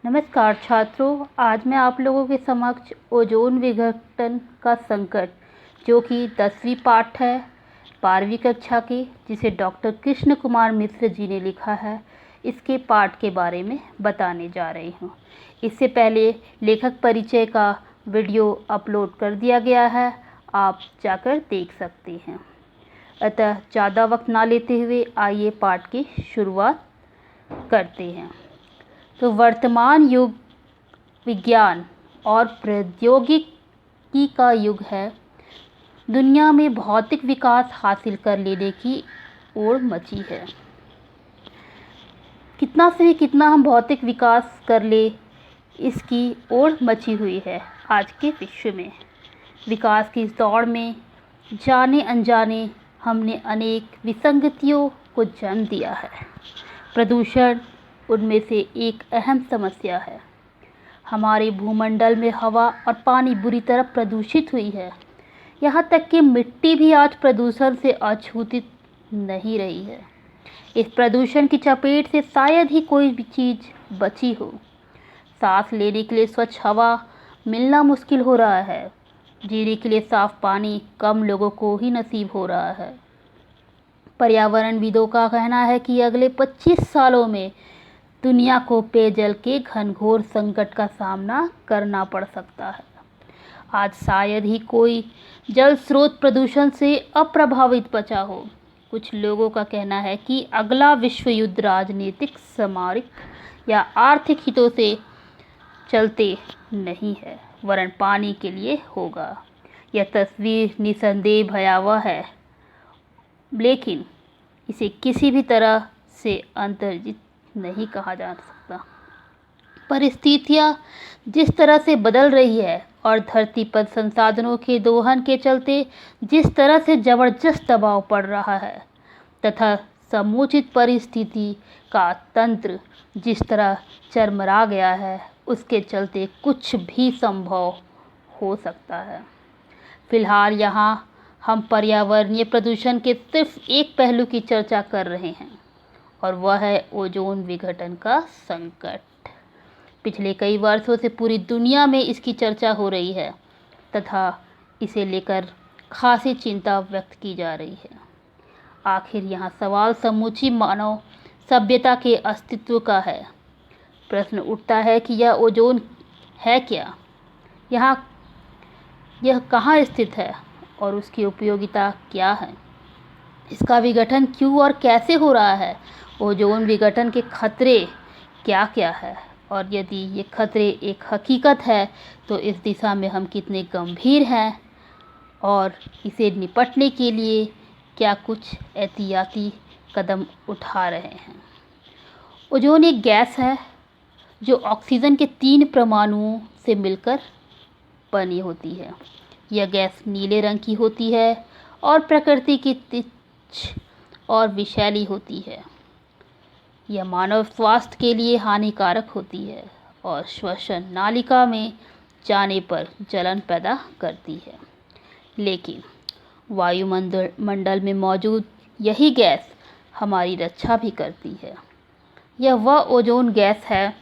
नमस्कार छात्रों, आज मैं आप लोगों के समक्ष ओजोन विघटन का संकट जो कि 10वीं पाठ है 12वीं कक्षा की, जिसे डॉक्टर कृष्ण कुमार मिश्र जी ने लिखा है, इसके पाठ के बारे में बताने जा रही हूँ। इससे पहले लेखक परिचय का वीडियो अपलोड कर दिया गया है, आप जाकर देख सकते हैं। अतः ज़्यादा वक्त ना लेते हुए आइए पाठ की शुरुआत करते हैं। तो वर्तमान युग विज्ञान और प्रौद्योगिकी का युग है। दुनिया में भौतिक विकास हासिल कर लेने की ओर मची है। कितना से कितना हम भौतिक विकास कर ले, इसकी ओर मची हुई है। आज के विश्व में विकास की इस दौड़ में जाने अनजाने हमने अनेक विसंगतियों को जन्म दिया है। प्रदूषण उनमें से एक अहम समस्या है। हमारे भूमंडल में हवा और पानी बुरी तरह प्रदूषित हुई है। यहाँ तक कि मिट्टी भी आज प्रदूषण से अछूतित नहीं रही है। इस प्रदूषण की चपेट से शायद ही कोई भी चीज़ बची हो। सांस लेने के लिए स्वच्छ हवा मिलना मुश्किल हो रहा है। जीने के लिए साफ पानी कम लोगों को ही नसीब हो रहा है। पर्यावरणविदों का कहना है कि अगले 25 सालों में दुनिया को पेयजल के घनघोर संकट का सामना करना पड़ सकता है। आज शायद ही कोई जल स्रोत प्रदूषण से अप्रभावित बचा हो। कुछ लोगों का कहना है कि अगला विश्व युद्ध राजनीतिक, सामरिक या आर्थिक हितों से चलते नहीं है, वरन पानी के लिए होगा। यह तस्वीर निसंदेह भयावह है, लेकिन इसे किसी भी तरह से अंतर्जित नहीं कहा जा सकता। परिस्थितियाँ जिस तरह से बदल रही है और धरती पर संसाधनों के दोहन के चलते जिस तरह से जबरदस्त दबाव पड़ रहा है, तथा समुचित परिस्थिति का तंत्र जिस तरह चरमरा गया है, उसके चलते कुछ भी संभव हो सकता है। फिलहाल यहाँ हम पर्यावरणीय प्रदूषण के सिर्फ एक पहलू की चर्चा कर रहे हैं, और वह है ओजोन विघटन का संकट। पिछले कई वर्षों से पूरी दुनिया में इसकी चर्चा हो रही है तथा इसे लेकर खासी चिंता व्यक्त की जा रही है। आखिर यहाँ सवाल समूची मानव सभ्यता के अस्तित्व का है। प्रश्न उठता है कि यह ओजोन है क्या, यह कहाँ स्थित है और उसकी उपयोगिता क्या है, इसका विघटन क्यों और कैसे हो रहा है, ओजोन विघटन के खतरे क्या क्या है, और यदि ये खतरे एक हकीकत है तो इस दिशा में हम कितने गंभीर हैं और इसे निपटने के लिए क्या कुछ एहतियाती कदम उठा रहे हैं। ओजोन एक गैस है जो ऑक्सीजन के 3 परमाणुओं से मिलकर बनी होती है। यह गैस नीले रंग की होती है और प्रकृति की तिरछी और विषैली होती है। यह मानव स्वास्थ्य के लिए हानिकारक होती है और श्वसन नालिका में जाने पर जलन पैदा करती है। लेकिन वायुमंडल में मौजूद यही गैस हमारी रक्षा भी करती है। यह वह ओजोन गैस है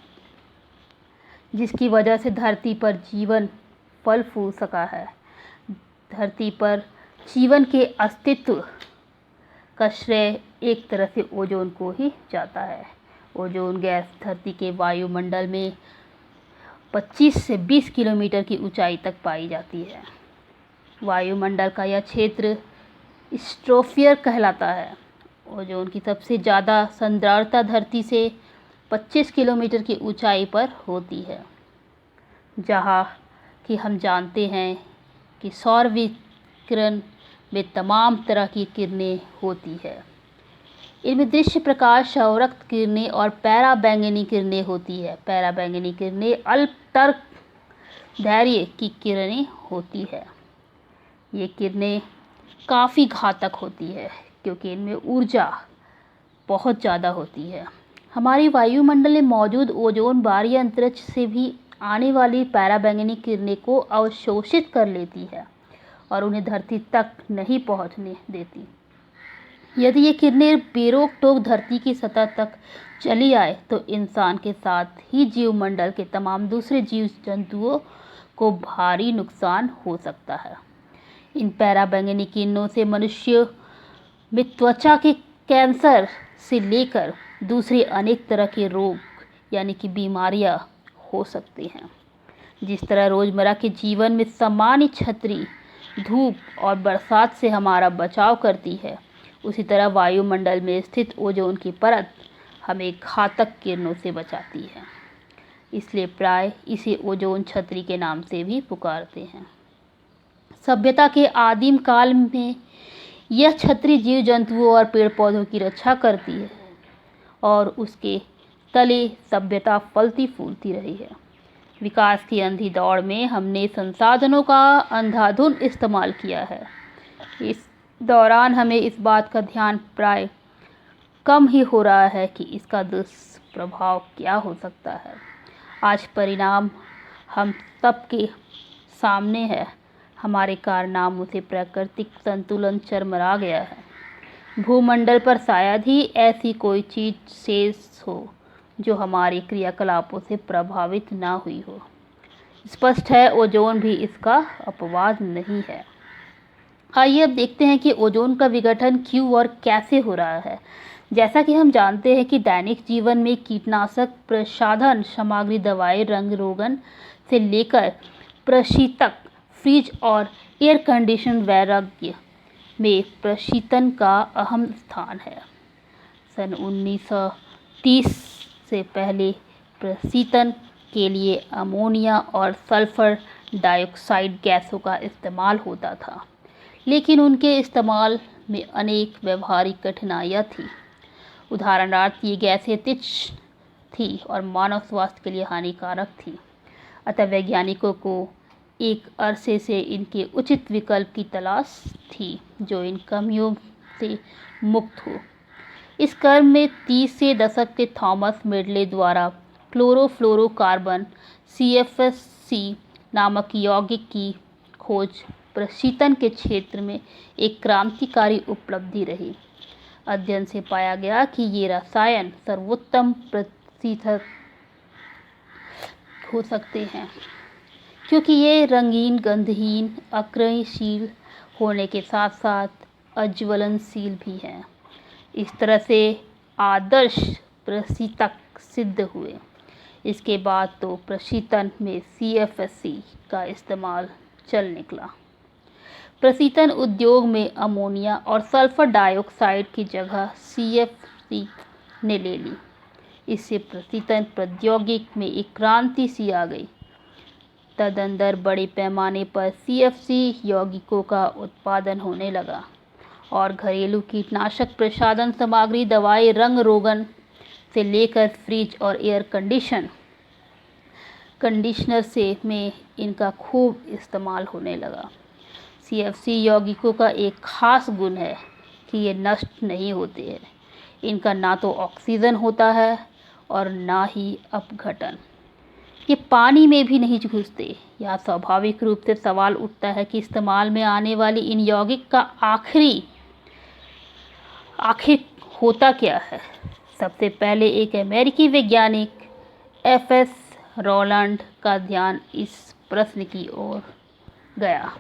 जिसकी वजह से धरती पर जीवन फल फूल सका है। धरती पर जीवन के अस्तित्व का श्रेय एक तरह से ओजोन को ही जाता है। ओजोन गैस धरती के वायुमंडल में 25 से 20 किलोमीटर की ऊंचाई तक पाई जाती है। वायुमंडल का यह क्षेत्र स्ट्रोफियर कहलाता है। ओजोन की सबसे ज़्यादा सांद्रता धरती से 25 किलोमीटर की ऊंचाई पर होती है, जहाँ कि हम जानते हैं कि सौर विकिरण में तमाम तरह की किरणें होती है। इनमें दृश्य प्रकाश, संवरक किरणें और पराबैंगनी किरणें होती है। पराबैंगनी किरणें अल्पतरंगदैर्घ्य की किरणें होती है। ये किरणें काफ़ी घातक होती है क्योंकि इनमें ऊर्जा बहुत ज़्यादा होती है। हमारी वायुमंडल में मौजूद ओजोन बाहरी अंतरिक्ष से भी आने वाली पराबैंगनी किरणें को अवशोषित कर लेती है और उन्हें धरती तक नहीं पहुंचने देती। यदि ये किरणें बेरोक टोक धरती की सतह तक चली आए तो इंसान के साथ ही जीवमंडल के तमाम दूसरे जीव जंतुओं को भारी नुकसान हो सकता है। इन पराबैंगनी किरणों से मनुष्य में त्वचा के कैंसर से लेकर दूसरे अनेक तरह के रोग यानी कि बीमारियां हो सकती हैं। जिस तरह रोजमर्रा के जीवन में सामान्य छतरी धूप और बरसात से हमारा बचाव करती है, उसी तरह वायुमंडल में स्थित ओजोन की परत हमें घातक किरणों से बचाती है। इसलिए प्राय इसे ओजोन छतरी के नाम से भी पुकारते हैं। सभ्यता के आदिम काल में यह छतरी जीव जंतुओं और पेड़ पौधों की रक्षा करती है और उसके तले सभ्यता फलती फूलती रही है। विकास की अंधी दौड़ में हमने संसाधनों का अंधाधुंध इस्तेमाल किया है। इस दौरान हमें इस बात का ध्यान प्राय कम ही हो रहा है कि इसका दुष्प्रभाव क्या हो सकता है। आज परिणाम हम सबके सामने है। हमारे कारनामों से प्राकृतिक संतुलन चरमरा गया है। भूमंडल पर शायद ही ऐसी कोई चीज शेष हो जो हमारे क्रियाकलापों से प्रभावित ना हुई हो। स्पष्ट है ओजोन भी इसका अपवाद नहीं है। आइए अब देखते हैं कि ओजोन का विघटन क्यों और कैसे हो रहा है। जैसा कि हम जानते हैं कि दैनिक जीवन में कीटनाशक, प्रसाधन सामग्री, दवाएं, रंग रोगन से लेकर प्रशीतक, फ्रिज और एयर कंडीशन वैराग्य में प्रशीतन का अहम स्थान है। सन 1930 से पहले प्रशीतन के लिए अमोनिया और सल्फर डाइऑक्साइड गैसों का इस्तेमाल होता था, लेकिन उनके इस्तेमाल में अनेक व्यवहारिक कठिनाइयाँ थीं। उदाहरणार्थ ये गैसें तीक्ष्ण थी और मानव स्वास्थ्य के लिए हानिकारक थी। अतः वैज्ञानिकों को एक अरसे से इनके उचित विकल्प की तलाश थी जो इन कमियों से मुक्त हो। इस क्रम में 30 के दशक के थॉमस मेडले द्वारा क्लोरोफ्लोरोकार्बन CFC नामक यौगिक की खोज प्रशीतन के क्षेत्र में एक क्रांतिकारी उपलब्धि रही। अध्ययन से पाया गया कि ये रसायन सर्वोत्तम प्रशीतक हो सकते हैं क्योंकि ये रंगीन, गंधहीन, अक्रियशील होने के साथ साथ अज्वलनशील भी हैं। इस तरह से आदर्श प्रशीतक सिद्ध हुए। इसके बाद तो प्रशीतन में CFC का इस्तेमाल चल निकला। प्रशीतन उद्योग में अमोनिया और सल्फर डाइऑक्साइड की जगह CFC ने ले ली। इससे प्रशीतन प्रौद्योगिकी में एक क्रांति सी आ गई। तदंतर बड़े पैमाने पर CFC यौगिकों का उत्पादन होने लगा और घरेलू कीटनाशक, प्रसाधन सामग्री, दवाएं, रंग रोगन से लेकर फ्रिज और एयर कंडीशनर से में इनका खूब इस्तेमाल होने लगा। CFC यौगिकों का एक खास गुण है कि ये नष्ट नहीं होते हैं। इनका ना तो ऑक्सीजन होता है और ना ही अपघटन। ये पानी में भी नहीं घुसते। यहाँ स्वाभाविक रूप से सवाल उठता है कि इस्तेमाल में आने वाली इन यौगिक का आखिर होता क्या है। सबसे पहले एक अमेरिकी वैज्ञानिक FS रॉलैंड का ध्यान इस प्रश्न की ओर गया।